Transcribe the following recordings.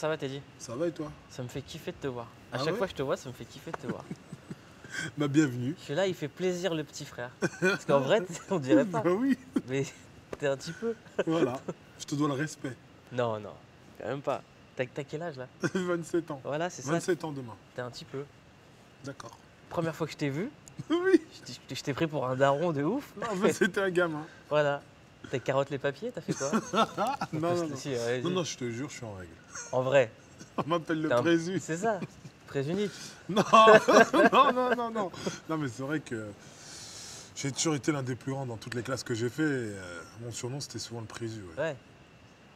ça va Teddy? Ça va et toi? Ça me fait kiffer de te voir. À Ah chaque ouais fois que je te vois, ça me fait kiffer de te voir. Bah bienvenue. Je suis là, il fait plaisir le petit frère. Parce qu'en vrai, on dirait pas. Bah oui, Mais t'es un petit peu. voilà. Je te dois le respect. Non, non, quand même pas. T'as quel âge là? 27 ans. Voilà, c'est ça. 27 ans demain. T'es un petit peu. D'accord. Première fois que je t'ai vu, Oui. je t'ai pris pour un daron de ouf. Non, mais c'était un gamin. Voilà. T'as carotte les papiers, t'as fait quoi? Non, non, non. Si, vas-y. Non, non, je te jure, je suis en règle. En vrai. On m'appelle le t'es un- présu. C'est ça. Présunique. Non, non, non, non, non. Non, mais c'est vrai que j'ai toujours été l'un des plus grands dans toutes les classes que j'ai fait. Et, mon surnom, c'était souvent le présu. Ouais. Ouais.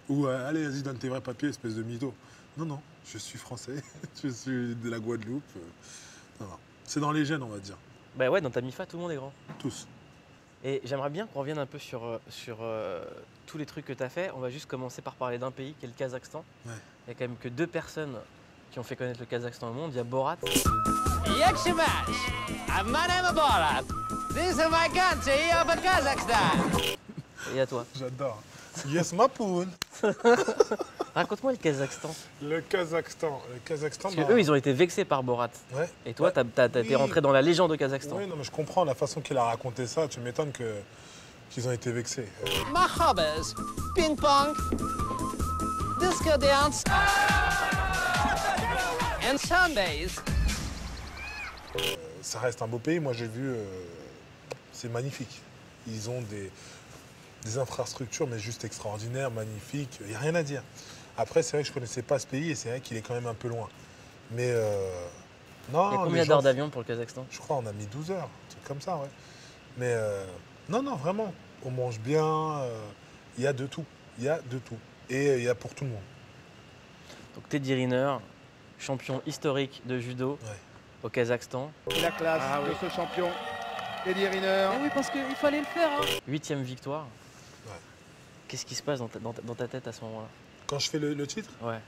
Ou allez, vas-y, donne tes vrais papiers, espèce de mytho. Non, non, je suis français. Je suis de la Guadeloupe. Non, non. C'est dans les gènes, on va dire. Bah ouais, dans ta MIFA, tout le monde est grand. Tous. Et j'aimerais bien qu'on revienne un peu sur tous les trucs que tu as fait. On va juste commencer par parler d'un pays qui est le Kazakhstan. Ouais. Il n'y a quand même que 2 personnes qui ont fait connaître le Kazakhstan au monde. Il y a Borat. Yakshimash, my name is Borat. This is my country of Kazakhstan. Et il y a toi. J'adore. Yes, ma poule. Raconte-moi le Kazakhstan. Le Kazakhstan. Le Kazakhstan. Parce qu'eux, ils ont été vexés par Borat. Ouais. Et toi, Ouais. t'as été Oui. rentré dans la légende au Kazakhstan. Oui, non, mais je comprends la façon qu'il a raconté ça. Tu m'étonnes qu'ils ont été vexés. My hobbies, ping pong, disco dance, and Sundays. Ça reste un beau pays. Moi, j'ai vu. C'est magnifique. Ils ont des infrastructures, mais juste extraordinaires, magnifiques. Il n'y a rien à dire. Après, c'est vrai que je ne connaissais pas ce pays et c'est vrai qu'il est quand même un peu loin. Mais non. Il y a les combien gens- d'heures d'avion pour le Kazakhstan? Je crois on a mis 12 heures, un truc comme ça, ouais. Mais non, non, vraiment. On mange bien. Il y a de tout. Il y a de tout. Et il y a pour tout le monde. Donc Teddy Riner, champion historique de judo Ouais. au Kazakhstan. La classe de ce champion, Teddy Riner. Eh oui, parce qu'il fallait le faire. Hein. 8e victoire. Ouais. Qu'est-ce qui se passe dans ta tête à ce moment-là? Quand je fais le titre, Ouais.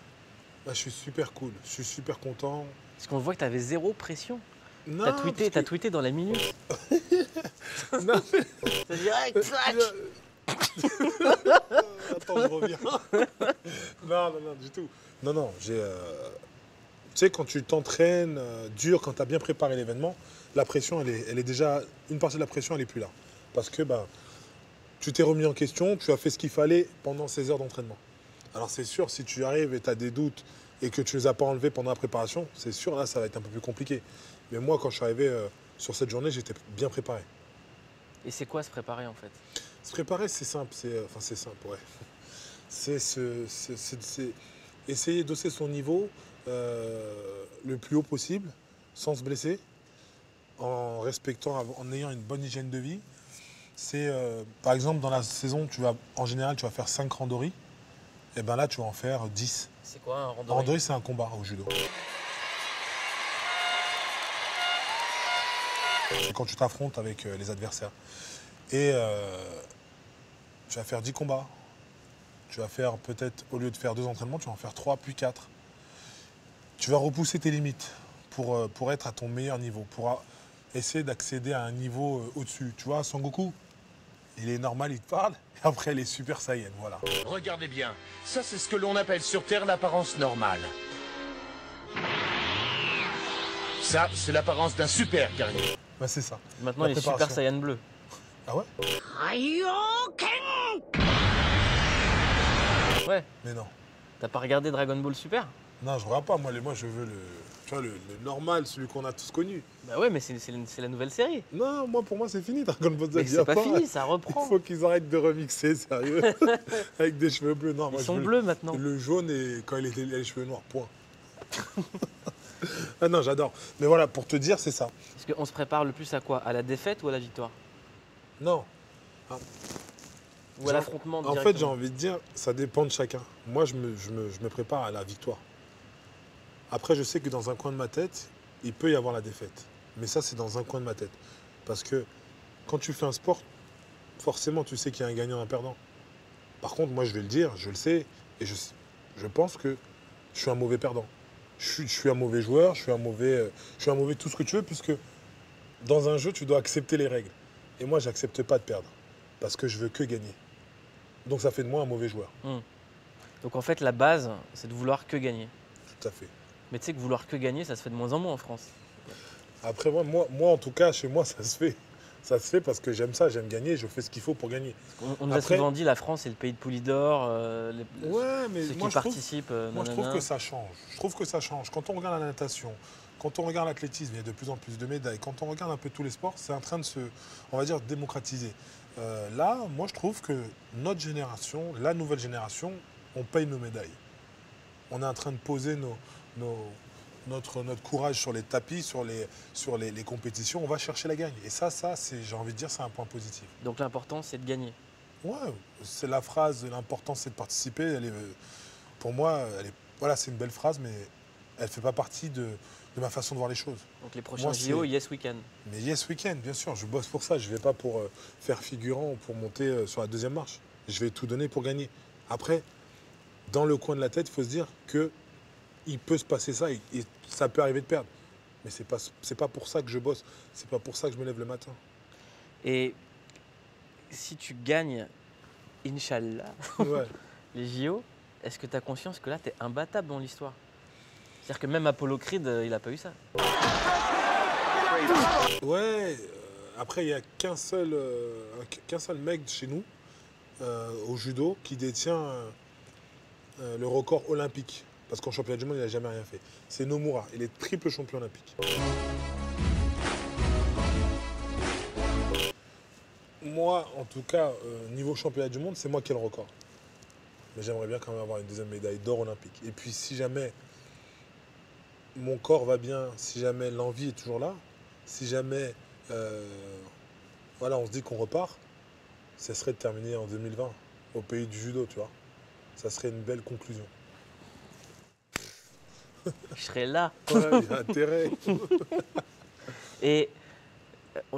bah, je suis super cool. Je suis super content. Parce qu'on voit que tu avais zéro pression. Non, T'as tweeté, parce tweeté dans la minute. que- Non, mais- C'est direct, clac. Attends, je reviens. Non, non, non, du tout. Non, non, j'ai. Tu sais, quand tu t'entraînes dur, quand tu as bien préparé l'événement, la pression, elle est déjà. Une partie de la pression, elle n'est plus là. Parce que bah, tu t'es remis en question, tu as fait ce qu'il fallait pendant ces heures d'entraînement. Alors, c'est sûr, si tu arrives et tu as des doutes et que tu ne les as pas enlevés pendant la préparation, c'est sûr, là, ça va être un peu plus compliqué. Mais moi, quand je suis arrivé sur cette journée, j'étais bien préparé. Et c'est quoi se préparer en fait? Se préparer, c'est simple. Enfin, c'est simple, ouais. C'est essayer d'osser son niveau le plus haut possible, sans se blesser, en respectant, en ayant une bonne hygiène de vie. C'est, par exemple, dans la saison, en général, tu vas faire 5 randoris. Et bien là, tu vas en faire 10. C'est quoi un Un randonnée? randori, c'est un combat au judo. C'est quand tu t'affrontes avec les adversaires. Et tu vas faire 10 combats. Tu vas faire peut-être, au lieu de faire 2 entraînements, tu vas en faire 3 puis 4. Tu vas repousser tes limites pour être à ton meilleur niveau, pour essayer d'accéder à un niveau au-dessus. Tu vois, Son Goku, il est normal, il te parle, et après, il est Super Saiyan, voilà. Regardez bien, ça c'est ce que l'on appelle sur Terre l'apparence normale. Ça, c'est l'apparence d'un super guerrier. Ben, c'est ça. Maintenant, La il est Super préparation. Saiyan bleu. Ah ouais? Ouais. Mais non. T'as pas regardé Dragon Ball Super? Non, je regarde pas. Moi, je veux tu vois, le normal, celui qu'on a tous connu. Bah ouais, mais c'est la nouvelle série. Non, moi, pour moi, c'est fini, Dragon Ball Z. Mais Il y c'est a pas fini, ça Il reprend. faut qu'ils arrêtent de remixer, sérieux. Avec des cheveux bleus. Non, moi, Ils je sont veux bleus maintenant. Le jaune et quand il a les cheveux noirs, point. Ah non, j'adore. Mais voilà, pour te dire, c'est ça. Parce qu'on se prépare le plus à quoi? À la défaite ou à la victoire? Non. Ou à l'affrontement En fait, j'ai directement? envie de dire, ça dépend de chacun. Moi, je me prépare à la victoire. Après, je sais que dans un coin de ma tête, il peut y avoir la défaite. Mais ça, c'est dans un coin de ma tête. Parce que quand tu fais un sport, forcément, tu sais qu'il y a un gagnant et un perdant. Par contre, moi, je vais le dire, je le sais, et je pense que je suis un mauvais perdant. Je suis un mauvais joueur, je suis un mauvais tout ce que tu veux, puisque dans un jeu, tu dois accepter les règles. Et moi, j'accepte pas de perdre, parce que je veux que gagner. Donc ça fait de moi un mauvais joueur. Donc en fait, la base, c'est de vouloir que gagner. Tout à fait. Mais tu sais que vouloir que gagner, ça se fait de moins en moins en France. Après, moi, en tout cas, chez moi, ça se fait. Ça se fait parce que j'aime ça, j'aime gagner, je fais ce qu'il faut pour gagner. On nous a Après- souvent dit la France, c'est le pays de Poulidor, Ouais, mais ceux moi, qui je trouve, participent. moi, je trouve nanana. que ça change. Je trouve que ça change. Quand on regarde la natation, quand on regarde l'athlétisme, il y a de plus en plus de médailles. Quand on regarde un peu tous les sports, c'est en train de se, on va dire, démocratiser. Là, moi, je trouve que notre génération, la nouvelle génération, on paye nos médailles. On est en train de poser notre courage sur les tapis, sur les compétitions. On va chercher la gagne. Et ça c'est, j'ai envie de dire, c'est un point positif. Donc l'important, c'est de gagner. Ouais, c'est la phrase, l'important c'est de participer. Pour moi, voilà, c'est une belle phrase, mais elle ne fait pas partie de ma façon de voir les choses. Donc les prochains Moi, JO, c'est- yes week-end. Mais yes week-end, bien sûr, je bosse pour ça. Je ne vais pas pour faire figurant ou pour monter sur la deuxième marche. Je vais tout donner pour gagner. Après, dans le coin de la tête, il faut se dire que il peut se passer ça et ça peut arriver de perdre. Mais c'est pas pour ça que je bosse. C'est pas pour ça que je me lève le matin. Et si tu gagnes, Inch'Allah, Ouais. les JO, est-ce que tu as conscience que là, tu es imbattable dans l'histoire? C'est-à-dire que même Apollo Creed, il n'a pas eu ça. Ouais, après, il n'y a qu'un seul mec chez nous, au judo, qui détient le record olympique. Parce qu'en championnat du monde, il n'a jamais rien fait. C'est Nomura. Il est triple champion olympique. Moi, en tout cas, niveau championnat du monde, c'est moi qui ai le record. Mais j'aimerais bien quand même avoir une deuxième médaille d'or olympique. Et puis, si jamais mon corps va bien, si jamais l'envie est toujours là, si jamais voilà, on se dit qu'on repart, ça serait de terminer en 2020 au pays du judo, tu vois. Ça serait une belle conclusion. Je serais là. Ouais, il y a intérêt. Et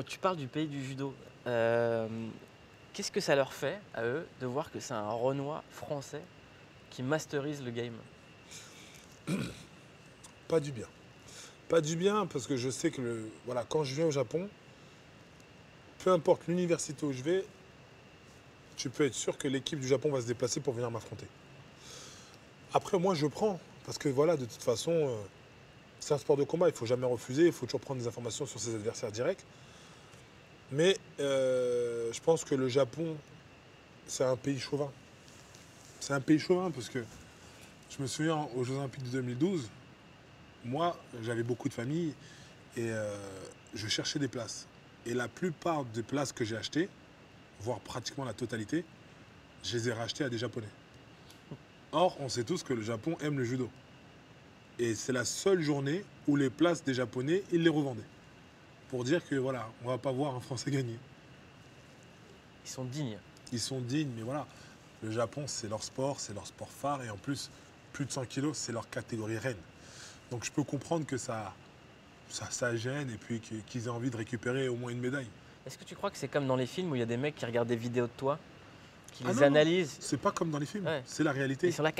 tu parles du pays du judo. Qu'est-ce que ça leur fait, à eux, de voir que c'est un Renoir français qui masterise le game? Pas du bien. Pas du bien parce que je sais que voilà, quand je viens au Japon, peu importe l'université où je vais, tu peux être sûr que l'équipe du Japon va se déplacer pour venir m'affronter. Après, moi, je prends. Parce que voilà, de toute façon, c'est un sport de combat. Il ne faut jamais refuser. Il faut toujours prendre des informations sur ses adversaires directs. Mais je pense que le Japon, c'est un pays chauvin. C'est un pays chauvin parce que je me souviens aux Jeux Olympiques de 2012, moi, j'avais beaucoup de famille et je cherchais des places. Et la plupart des places que j'ai achetées, voire pratiquement la totalité, je les ai rachetées à des Japonais. Or, on sait tous que le Japon aime le judo. Et c'est la seule journée où les places des Japonais, ils les revendaient. Pour dire que voilà, on ne va pas voir un Français gagner. Ils sont dignes. Ils sont dignes, mais voilà. Le Japon, c'est leur sport phare. Et en plus de 100 kilos, c'est leur catégorie reine. Donc je peux comprendre que ça gêne et puis qu'ils aient envie de récupérer au moins une médaille. Est-ce que tu crois que c'est comme dans les films où il y a des mecs qui regardent des vidéos de toi, qui Ah les non, analysent, C'est pas comme dans les films, Ouais. c'est la réalité. ils sont là,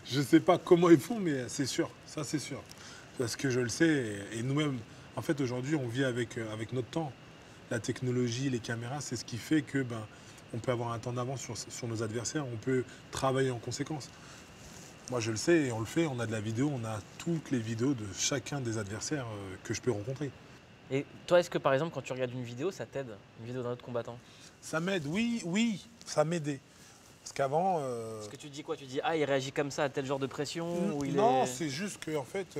Je sais pas comment ils font, mais c'est sûr, ça c'est sûr. Parce que je le sais, et nous-mêmes, en fait aujourd'hui, on vit avec notre temps. La technologie, les caméras, c'est ce qui fait que on peut avoir un temps d'avance sur nos adversaires, on peut travailler en conséquence. Moi je le sais et on le fait, on a de la vidéo, on a toutes les vidéos de chacun des adversaires que je peux rencontrer. Et toi, est-ce que par exemple, quand tu regardes une vidéo, ça t'aide? Une vidéo d'un autre combattant? Ça m'aide, oui, ça m'aidait. Parce qu'avant... Est-ce que tu dis quoi? Tu dis, ah, il réagit comme ça à tel genre de pression ou il non, est... c'est juste que en fait,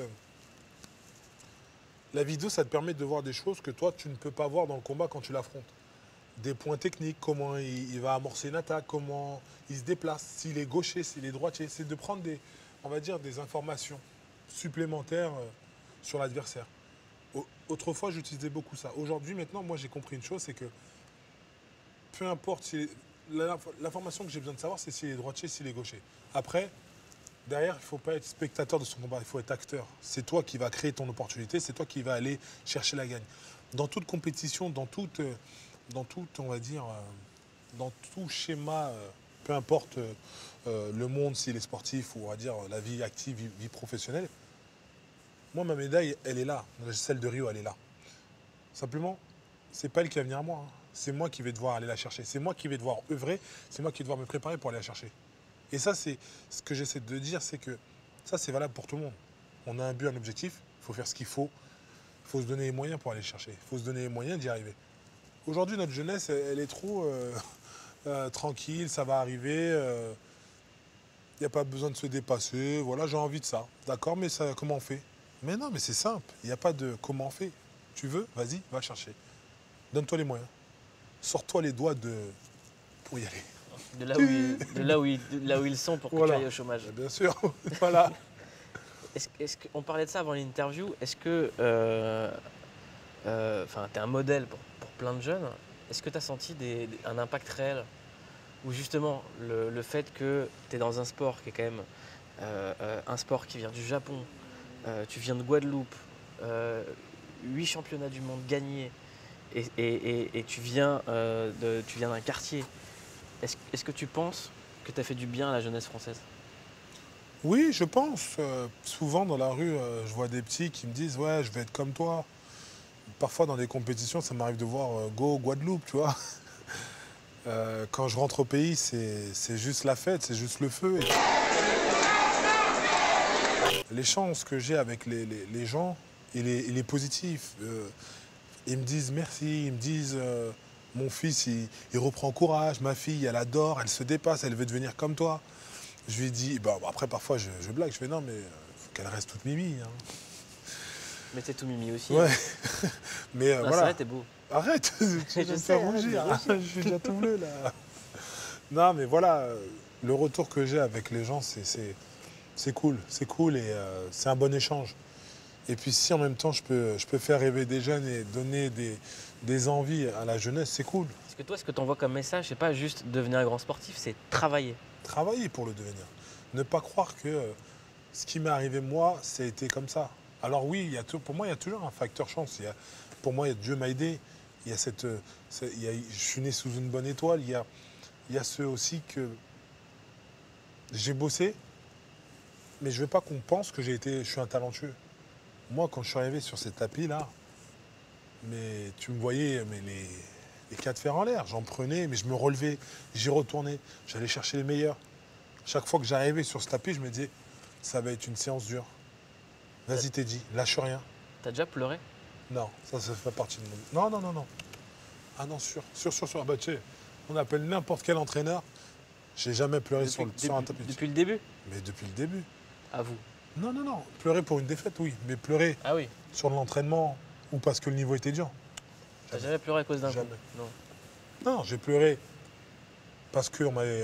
la vidéo, ça te permet de voir des choses que toi, tu ne peux pas voir dans le combat quand tu l'affrontes. Des points techniques, comment il va amorcer une attaque, comment il se déplace, s'il est gaucher, s'il est droitier. C'est de prendre on va dire, des informations supplémentaires sur l'adversaire. Autrefois, j'utilisais beaucoup ça. Aujourd'hui, maintenant, moi, j'ai compris une chose, c'est que peu importe, l'information que j'ai besoin de savoir, c'est s'il est droitier, s'il est gaucher. Après, derrière, il ne faut pas être spectateur de son combat, il faut être acteur. C'est toi qui vas créer ton opportunité, c'est toi qui vas aller chercher la gagne. Dans toute compétition, dans tout, on va dire, dans tout schéma, peu importe le monde, s'il est sportif ou on va dire la vie active, vie professionnelle, moi, ma médaille, elle est là. Celle de Rio, elle est là. Simplement, c'est pas elle qui va venir à moi. C'est moi qui vais devoir aller la chercher. C'est moi qui vais devoir œuvrer. C'est moi qui vais devoir me préparer pour aller la chercher. Et ça, c'est ce que j'essaie de dire, c'est que ça, c'est valable pour tout le monde. On a un but, un objectif, il faut faire ce qu'il faut. Il faut se donner les moyens pour aller le chercher. Il faut se donner les moyens d'y arriver. Aujourd'hui, notre jeunesse, elle est trop tranquille, ça va arriver. Il n'y a pas besoin de se dépasser. Voilà, j'ai envie de ça. D'accord, mais ça, comment on fait? Mais non, mais c'est simple. Il n'y a pas de comment on fait. Tu veux, vas-y, va chercher. Donne-toi les moyens. Sors-toi les doigts pour y aller. De là où ils sont pour que Voilà. tu ailles au chômage. Bien sûr, voilà. On parlait de ça avant l'interview. Est-ce que tu es un modèle pour plein de jeunes? Est-ce que tu as senti un impact réel? Ou justement, le fait que tu es dans un sport qui est quand même un sport qui vient du Japon, tu viens de Guadeloupe, 8 championnats du monde gagnés, et tu viens d'un quartier. Est-ce que tu penses que tu as fait du bien à la jeunesse française? Oui, je pense. Souvent dans la rue, je vois des petits qui me disent « Ouais, je vais être comme toi ». Parfois dans des compétitions, ça m'arrive de voir Go Guadeloupe, tu vois. Quand je rentre au pays, c'est juste la fête, c'est juste le feu. Les chances que j'ai avec les gens, il est positif. Ils me disent merci, ils me disent mon fils, il reprend courage, ma fille, elle adore, elle se dépasse, elle veut devenir comme toi. Je lui dis, après parfois je blague, je fais non mais faut qu'elle reste toute mimi. Hein. Mais t'es tout mimi aussi. Ouais. Hein. Mais Non, voilà. c'est vrai, t'es beau. Arrête, tu vas me sais, faire arrête, rougir. je Je suis déjà tout bleu là. Non mais voilà, le retour que j'ai avec les gens, c'est cool. C'est cool et c'est un bon échange. Et puis si en même temps je peux faire rêver des jeunes et donner des envies à la jeunesse, c'est cool. Parce que toi, ce que t'envoies comme message, c'est pas juste devenir un grand sportif, c'est travailler. Travailler pour le devenir. Ne pas croire que ce qui m'est arrivé moi, ça a été comme ça. Alors oui, pour moi, il y a toujours un facteur chance. Pour moi, Dieu m'a aidé. Il y a je suis né sous une bonne étoile. Il y a ceux aussi que j'ai bossé, mais je ne veux pas qu'on pense que je suis un talentueux. Moi, quand je suis arrivé sur ces tapis-là, mais tu me voyais les 4 fers en l'air. J'en prenais, mais je me relevais, j'y retournais. J'allais chercher les meilleurs. Chaque fois que j'arrivais sur ce tapis, je me disais, ça va être une séance dure. Vas-y, Teddy, lâche rien. T'as déjà pleuré? Non, ça fait partie de mon... Non. Ah non, sûr. Ah bah, tu sais, on appelle n'importe quel entraîneur. J'ai jamais pleuré sur un tapis. Depuis le début? Mais depuis le début. À vous? Non. Pleurer pour une défaite, oui. Mais pleurer Ah oui. sur l'entraînement ou parce que le niveau était dur. T'as jamais pleuré à cause d'un coup? Jamais. Non. Non, j'ai pleuré parce qu'on m'avait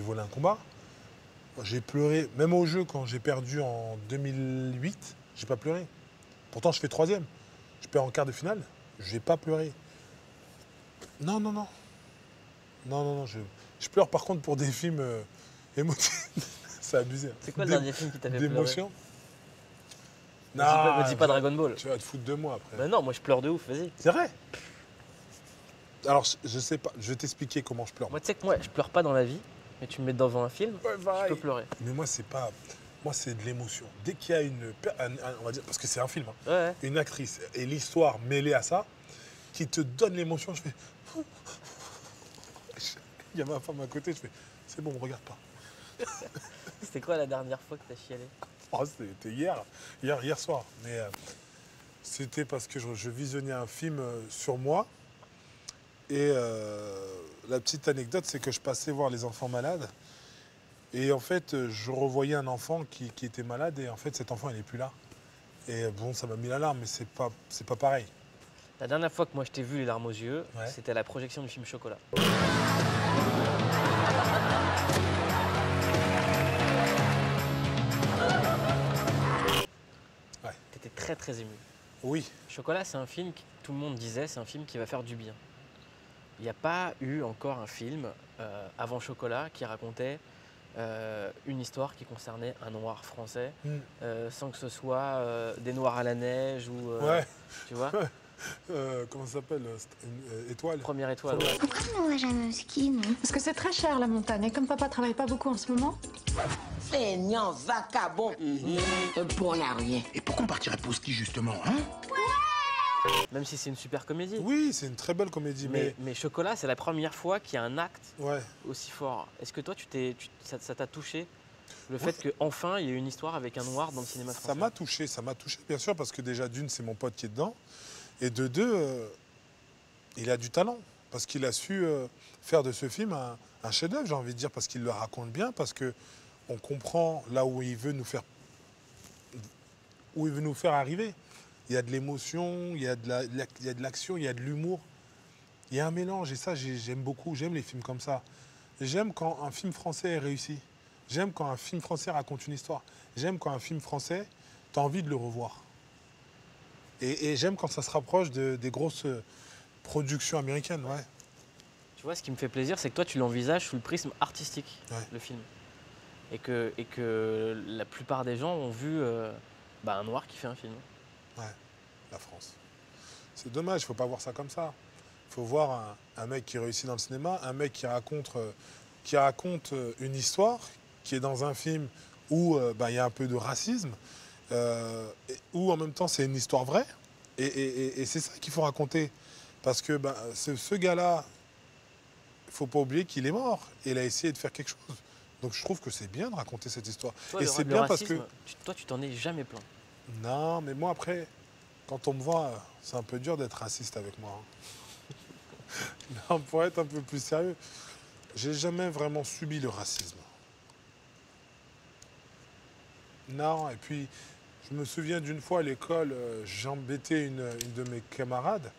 volé un combat. J'ai pleuré, même au jeu, quand j'ai perdu en 2008, j'ai pas pleuré. Pourtant, je fais 3e. Je perds en quart de finale, j'ai pas pleuré. Non. Je pleure par contre pour des films émotifs. C'est abusé. Hein. C'est quoi le dernier film qui t'a fait pleurer? D'émotion. Me dis pas Dragon Ball. Tu vas te foutre de moi après. Bah non, moi je pleure de ouf, vas-y. C'est vrai. Alors, je sais pas, je vais t'expliquer comment je pleure. Moi, tu sais que moi, je pleure pas dans la vie, mais tu me mets devant un film, Ouais, je peux pleurer. Mais moi, c'est pas. Moi, c'est de l'émotion. Dès qu'il y a on va dire, parce que c'est un film, hein, Ouais. une actrice et l'histoire mêlée à ça, qui te donne l'émotion, je fais. Il y a ma femme à côté, je fais. C'est bon, regarde pas. C'était quoi la dernière fois que t'as chialé? Oh, c'était hier soir. Mais c'était parce que je visionnais un film sur moi. Et la petite anecdote, c'est que je passais voir les enfants malades. Et en fait, je revoyais un enfant qui était malade. Et en fait, cet enfant, il n'est plus là. Et bon, ça m'a mis l'alarme, mais c'est pas pareil. La dernière fois que moi je t'ai vu les larmes aux yeux, Ouais. c'était à la projection du film Chocolat. Ouais. T'étais très très ému. Oui. Chocolat, c'est un film que tout le monde disait, c'est un film qui va faire du bien. Il n'y a pas eu encore un film avant Chocolat qui racontait une histoire qui concernait un noir français, sans que ce soit des noirs à la neige ou Ouais. tu vois, Comment ça s'appelle Étoile. Première étoile. Ouais. Pourquoi on n'aurait jamais au ski, non? Parce que c'est très cher la montagne. Et comme papa travaille pas beaucoup en ce moment, Feignant, vacabond. Pour la rien. Et pourquoi on partirait pour ski justement, hein? Même si c'est une super comédie. Oui, c'est une très belle comédie, Mais Chocolat, c'est la première fois qu'il y a un acte ouais. aussi fort. Est-ce que toi, ça t'a touché le fait qu'enfin, il y ait une histoire avec un noir dans le cinéma français? Ça m'a touché, bien sûr, parce que déjà, d'une, c'est mon pote qui est dedans, et de deux, il a du talent, parce qu'il a su faire de ce film un chef-d'œuvre, j'ai envie de dire, parce qu'il le raconte bien, parce qu'on comprend là où il veut nous faire arriver. Il y a de l'émotion, il y a de l'action, il y a de l'humour. Il y a un mélange et ça, j'aime beaucoup. J'aime les films comme ça. J'aime quand un film français est réussi. J'aime quand un film français raconte une histoire. J'aime quand un film français, tu as envie de le revoir. Et j'aime quand ça se rapproche des grosses productions américaines. Ouais. Tu vois, ce qui me fait plaisir, c'est que toi, tu l'envisages sous le prisme artistique, Ouais. le film. Et que la plupart des gens ont vu un noir qui fait un film. Ouais, la France. C'est dommage, il ne faut pas voir ça comme ça. Il faut voir un mec qui réussit dans le cinéma, un mec qui raconte une histoire, qui est dans un film où il y a un peu de racisme, où en même temps c'est une histoire vraie. Et c'est ça qu'il faut raconter. Parce que ce gars-là, il ne faut pas oublier qu'il est mort. Et il a essayé de faire quelque chose. Donc je trouve que c'est bien de raconter cette histoire. Toi, et c'est bien parce que... Toi, tu t'en es jamais plaint. Non, mais moi après, quand on me voit, c'est un peu dur d'être raciste avec moi. Non, pour être un peu plus sérieux, j'ai jamais vraiment subi le racisme. Non, et puis je me souviens d'une fois à l'école, j'ai embêté une de mes camarades,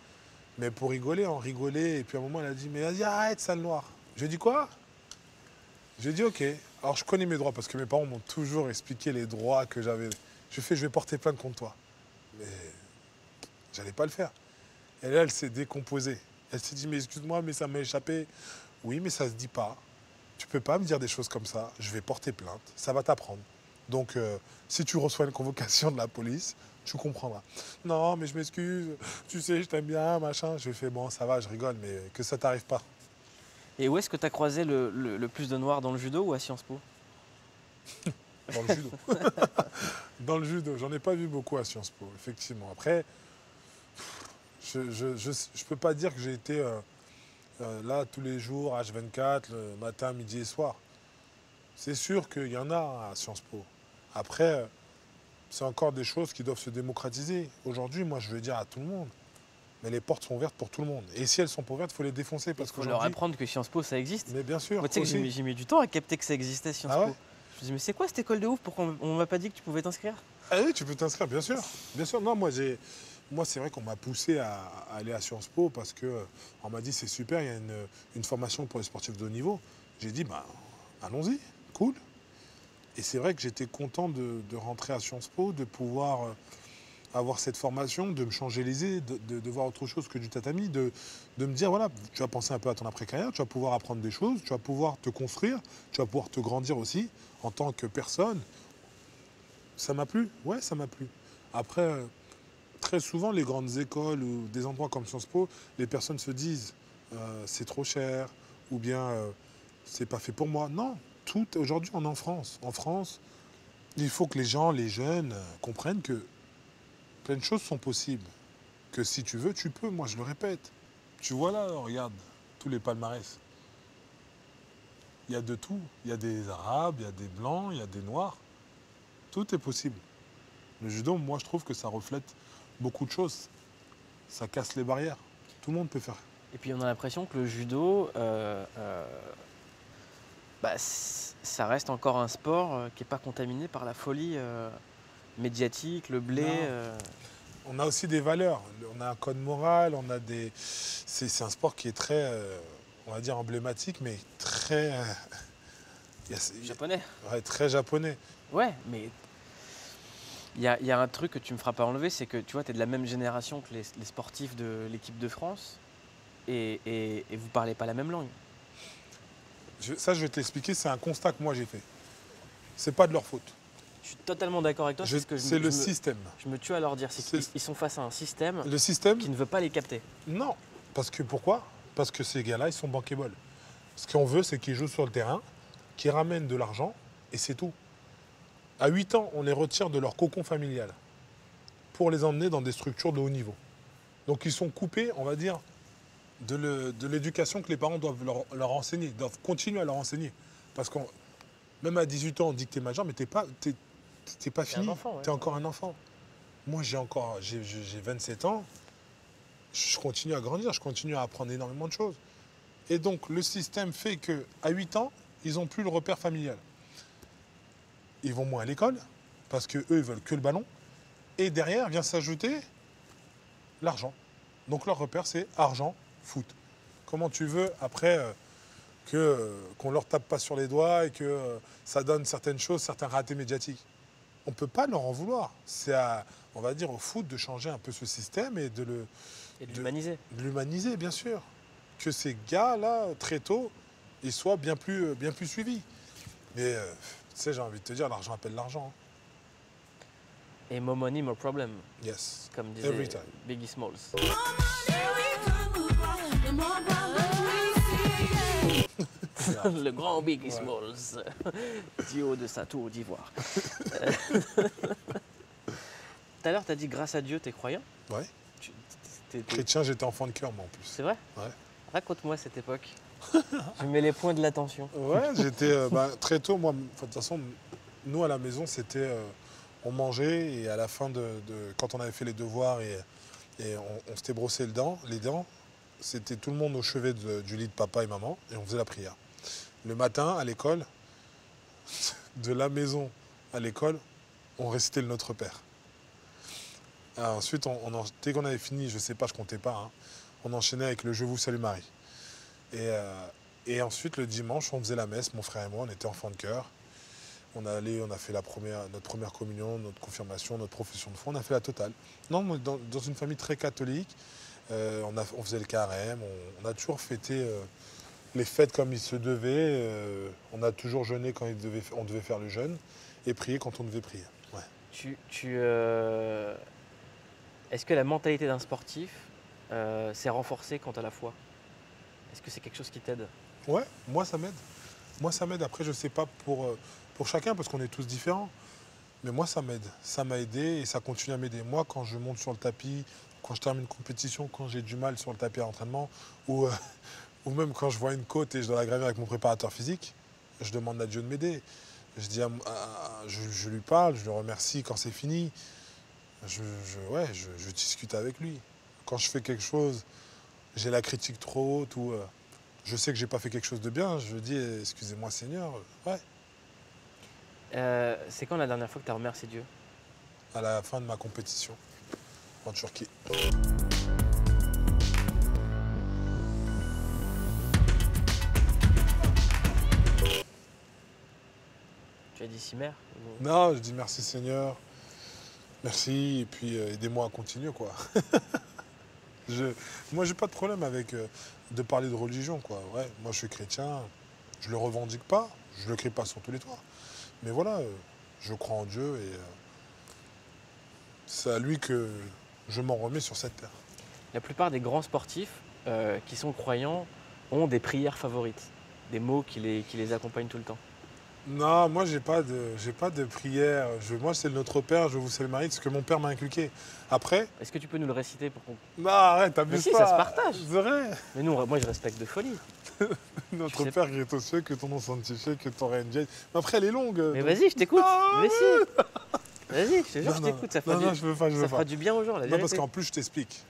mais pour rigoler, on rigolait, et puis à un moment elle a dit « Mais vas-y, arrête, sale noir !» Je lui ai dit « Quoi ?» J'ai dit « Ok ». Alors je connais mes droits, parce que mes parents m'ont toujours expliqué les droits que j'avais. Je fais « Je vais porter plainte contre toi ». Mais j'allais pas le faire. Et là, elle s'est décomposée. Elle s'est dit, mais excuse-moi, mais ça m'a échappé. Oui, mais ça se dit pas. Tu peux pas me dire des choses comme ça. Je vais porter plainte. Ça va t'apprendre. Donc, si tu reçois une convocation de la police, tu comprendras. Non, mais je m'excuse. Tu sais, je t'aime bien, machin. Je fais, bon, ça va, je rigole, mais que ça t'arrive pas. Et où est-ce que tu as croisé le plus de noirs, dans le judo ou à Sciences Po? Dans le judo. Dans le judo. J'en ai pas vu beaucoup à Sciences Po, effectivement. Après, je peux pas dire que j'ai été là tous les jours, H24, le matin, midi et soir. C'est sûr qu'il y en a à Sciences Po. Après, c'est encore des choses qui doivent se démocratiser. Aujourd'hui, moi, je veux dire à tout le monde, mais les portes sont ouvertes pour tout le monde. Et si elles sont pas ouvertes, il faut les défoncer. Parce qu'il faut leur apprendre que Sciences Po, ça existe. Mais bien sûr. Moi, tu sais que j'ai mis du temps à capter que ça existait, Sciences Po. Ouais. Je me dis, mais c'est quoi cette école de ouf? Pourquoi on m'a pas dit que tu pouvais t'inscrire? Ah oui, tu peux t'inscrire, bien sûr. Bien sûr. Non, moi, c'est vrai qu'on m'a poussé à aller à Sciences Po parce qu'on m'a dit, c'est super, il y a une formation pour les sportifs de haut niveau. J'ai dit, allons-y, cool. Et c'est vrai que j'étais content de rentrer à Sciences Po, de pouvoir avoir cette formation, de me changer les idées, de voir autre chose que du tatami, de me dire, voilà, tu vas penser un peu à ton après-carrière, tu vas pouvoir apprendre des choses, tu vas pouvoir te construire, tu vas pouvoir te grandir aussi en tant que personne. Ça m'a plu, ouais, ça m'a plu. Après, très souvent, les grandes écoles ou des endroits comme Sciences Po, les personnes se disent, c'est trop cher, ou bien, c'est pas fait pour moi. Non, aujourd'hui, on est en France. En France, il faut que les gens, les jeunes, comprennent que plein de choses sont possibles. Que si tu veux, tu peux. Moi, je le répète. Tu vois là, regarde, tous les palmarès. Il y a de tout. Il y a des Arabes, il y a des Blancs, il y a des Noirs. Tout est possible. Le judo, moi, je trouve que ça reflète beaucoup de choses. Ça casse les barrières. Tout le monde peut faire. Et puis, on a l'impression que le judo, ça reste encore un sport qui n'est pas contaminé par la folie médiatique, le blé. On a aussi des valeurs. On a un code moral, on a des... C'est un sport qui est très, on va dire, emblématique, mais très... Japonais. Ouais, très japonais. Ouais, mais il y a un truc que tu me feras pas enlever, c'est que tu vois, tu es de la même génération que les sportifs de l'équipe de France et vous parlez pas la même langue. Ça, je vais te l'expliquer, c'est un constat que moi j'ai fait. C'est pas de leur faute. Je suis totalement d'accord avec toi. C'est le système. Je me tue à leur dire, ils sont face à un système, qui ne veut pas les capter. Non, parce que pourquoi? Parce que ces gars-là, ils sont bankable. Ce qu'on veut, c'est qu'ils jouent sur le terrain, qu'ils ramènent de l'argent, et c'est tout. À 8 ans, on les retire de leur cocon familial pour les emmener dans des structures de haut niveau. Donc ils sont coupés, on va dire, de l'éducation que les parents doivent leur enseigner, doivent continuer à leur enseigner. Parce que même à 18 ans, on dit que tu es majeur, mais t'es pas fini, enfant, ouais. tu es encore un enfant. Moi, j'ai 27 ans, je continue à grandir, je continue à apprendre énormément de choses. Et donc, le système fait qu'à 8 ans, ils n'ont plus le repère familial. Ils vont moins à l'école, parce qu'eux, ils veulent que le ballon. Et derrière vient s'ajouter l'argent. Donc, leur repère, c'est argent, foot. Comment tu veux, après, qu'on ne leur tape pas sur les doigts et que ça donne certaines choses, certains ratés médiatiques. On ne peut pas leur en vouloir. C'est, on va dire, au foot de changer un peu ce système et de l'humaniser. De l'humaniser, bien sûr. Que ces gars-là, très tôt, ils soient bien plus suivis. Mais, tu sais, j'ai envie de te dire, l'argent appelle l'argent. Et more money, more problem. Yes. Comme disait Every time. Biggie Smalls. Le grand Biggie Smalls, du haut de sa tour d'ivoire. Tout à l'heure, tu as dit grâce à Dieu, tu es croyant? Ouais. Chrétien, j'étais enfant de cœur, moi, en plus. C'est vrai? Ouais. Raconte-moi cette époque. Je mets les points de l'attention. Ouais, j'étais très tôt, moi, de toute façon, nous à la maison, c'était on mangeait et à la fin quand on avait fait les devoirs et on s'était brossé les dents, c'était tout le monde au chevet du lit de papa et maman et on faisait la prière. Le matin, à l'école, de la maison à l'école, on récitait le Notre Père. Alors ensuite, dès qu'on avait fini, je sais pas, je comptais pas, hein, on enchaînait avec le Je vous salue Marie. Et ensuite, le dimanche, on faisait la messe, mon frère et moi, on était enfants de cœur. On a fait notre première communion, notre confirmation, notre profession de foi, on a fait la totale. Non, dans une famille très catholique, on faisait le carême, on a toujours fêté les fêtes comme il se devait. On a toujours jeûné quand on devait faire le jeûne et prier quand on devait prier. Ouais. Est-ce que la mentalité d'un sportif s'est renforcée quant à la foi? Est-ce que c'est quelque chose qui t'aide? Ouais, moi ça m'aide. Moi ça m'aide. Après, je sais pas pour chacun parce qu'on est tous différents. Mais moi ça m'aide. Ça m'a aidé et ça continue à m'aider. Moi, quand je monte sur le tapis, quand je termine une compétition, quand j'ai du mal sur le tapis à l'entraînement, ou même quand je vois une côte et je dois la gravir avec mon préparateur physique, je demande à Dieu de m'aider. Je dis je lui parle, je le remercie quand c'est fini. Je discute avec lui. Quand je fais quelque chose, j'ai la critique trop haute ou je sais que j'ai pas fait quelque chose de bien, je dis excusez-moi Seigneur. Ouais. C'est quand la dernière fois que tu as remercié Dieu? À la fin de ma compétition en Turquie. Tu as dit si mère? Non, je dis merci Seigneur, merci et puis aidez-moi à continuer quoi. Moi j'ai pas de problème avec de parler de religion quoi. Ouais, moi je suis chrétien, je le revendique pas, je le crie pas sur tous les toits. Mais voilà, je crois en Dieu et c'est à lui que je m'en remets sur cette terre. La plupart des grands sportifs qui sont croyants ont des prières favorites, des mots qui les accompagnent tout le temps. Non, moi j'ai pas de prière. Moi c'est le Notre Père, je vous salue Marie, c'est ce que mon père m'a inculqué. Après. Est-ce que tu peux nous le réciter pour qu'on... Non, arrête, t'abuses pas. Mais si, ça se partage. C'est vrai. Mais nous, moi je respecte de folie. Notre Père qui est aux cieux, que ton nom sanctifié, que ton règne vienne. Mais après elle est longue. Mais donc... vas-y, je t'écoute. Mais si. Vas-y, je te jure, je t'écoute. Ça fera du bien aux gens, la vérité. Non, parce qu'en plus je t'explique.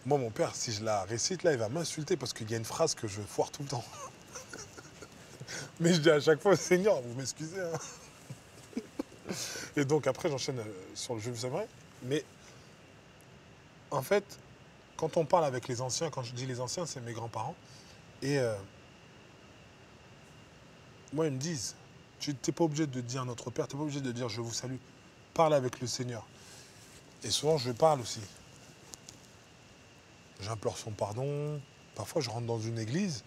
Moi mon père, si je la récite là, il va m'insulter parce qu'il y a une phrase que je foire tout le temps. Mais je dis à chaque fois, Seigneur, vous m'excusez. Hein. Et donc après, j'enchaîne sur le Je vous salue Marie. Mais en fait, quand on parle avec les anciens, quand je dis les anciens, c'est mes grands-parents. Et moi, ils me disent, tu n'es pas obligé de dire Notre Père, tu n'es pas obligé de dire Je vous salue. Parle avec le Seigneur. Et souvent, je parle aussi. J'implore son pardon. Parfois, je rentre dans une église.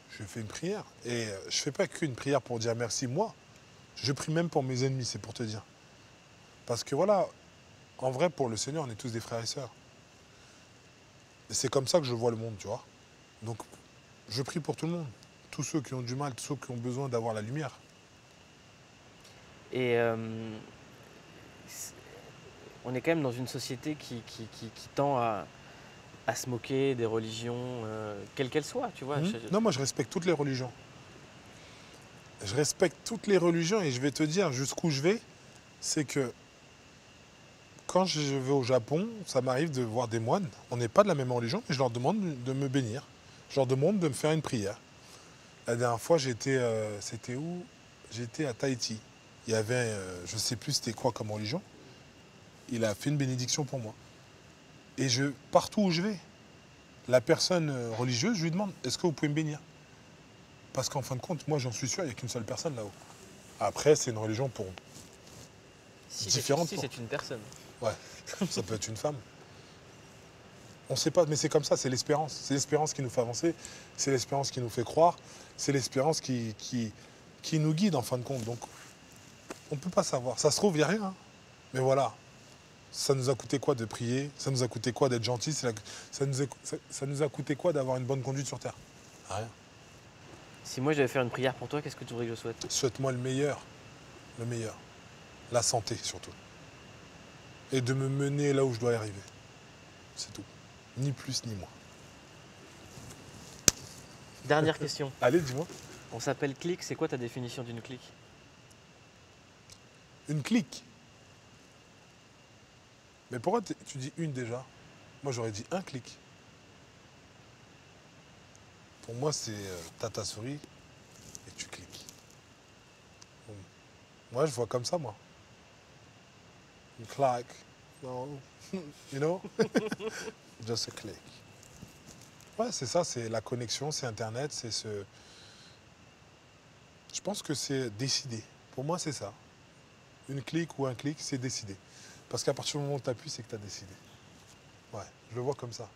Je fais une prière. Et je ne fais pas qu'une prière pour dire merci, moi. Je prie même pour mes ennemis, c'est pour te dire. Parce que voilà, en vrai, pour le Seigneur, on est tous des frères et sœurs. Et c'est comme ça que je vois le monde, tu vois. Donc, je prie pour tout le monde. Tous ceux qui ont du mal, tous ceux qui ont besoin d'avoir la lumière. Et on est quand même dans une société qui tend à à se moquer des religions, quelles qu'elles soient, tu vois. Non, moi je respecte toutes les religions. Je respecte toutes les religions et je vais te dire jusqu'où je vais, c'est que quand je vais au Japon, ça m'arrive de voir des moines. On n'est pas de la même religion, mais je leur demande de me bénir. Je leur demande de me faire une prière. La dernière fois, c'était où? J'étais à Tahiti. Il y avait, je ne sais plus c'était quoi comme religion. Il a fait une bénédiction pour moi. Et partout où je vais, la personne religieuse, je lui demande, est-ce que vous pouvez me bénir? Parce qu'en fin de compte, moi j'en suis sûr, il n'y a qu'une seule personne là-haut. Après, c'est une religion pour différente. Si c'est une personne. Ouais, ça peut être une femme. On ne sait pas, mais c'est comme ça, c'est l'espérance. C'est l'espérance qui nous fait avancer, c'est l'espérance qui nous fait croire, c'est l'espérance qui nous guide en fin de compte. Donc, on ne peut pas savoir. Ça se trouve, il n'y a rien. Hein. Mais voilà, ça nous a coûté quoi de prier? Ça nous a coûté quoi d'être gentil? Ça nous a coûté quoi d'avoir une bonne conduite sur Terre? Rien. Si moi je devais faire une prière pour toi, qu'est-ce que tu voudrais que je souhaite? Souhaite-moi le meilleur. Le meilleur. La santé surtout. Et de me mener là où je dois y arriver. C'est tout. Ni plus ni moins. Dernière question. Allez, dis-moi. On s'appelle clique, c'est quoi ta définition d'une clique? Une clique. Mais pourquoi tu dis une déjà? Moi j'aurais dit un clic. Pour moi c'est t'as ta souris et tu cliques. Moi je vois comme ça moi. Une claque. Non. You know? Just a click. Ouais, c'est ça, c'est la connexion, c'est Internet, c'est ce... Je pense que c'est décidé. Pour moi, c'est ça. Une clique ou un clic, c'est décidé. Parce qu'à partir du moment où tu appuies, c'est que tu as décidé. Ouais, je le vois comme ça.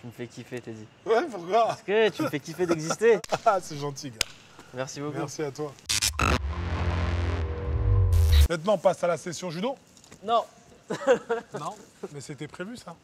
Tu me fais kiffer, t'as dit. Ouais, pourquoi? Parce que tu me fais kiffer d'exister. Ah, c'est gentil, gars. Merci beaucoup. Merci à toi. Maintenant, on passe à la session judo. Non. Non, mais c'était prévu, ça.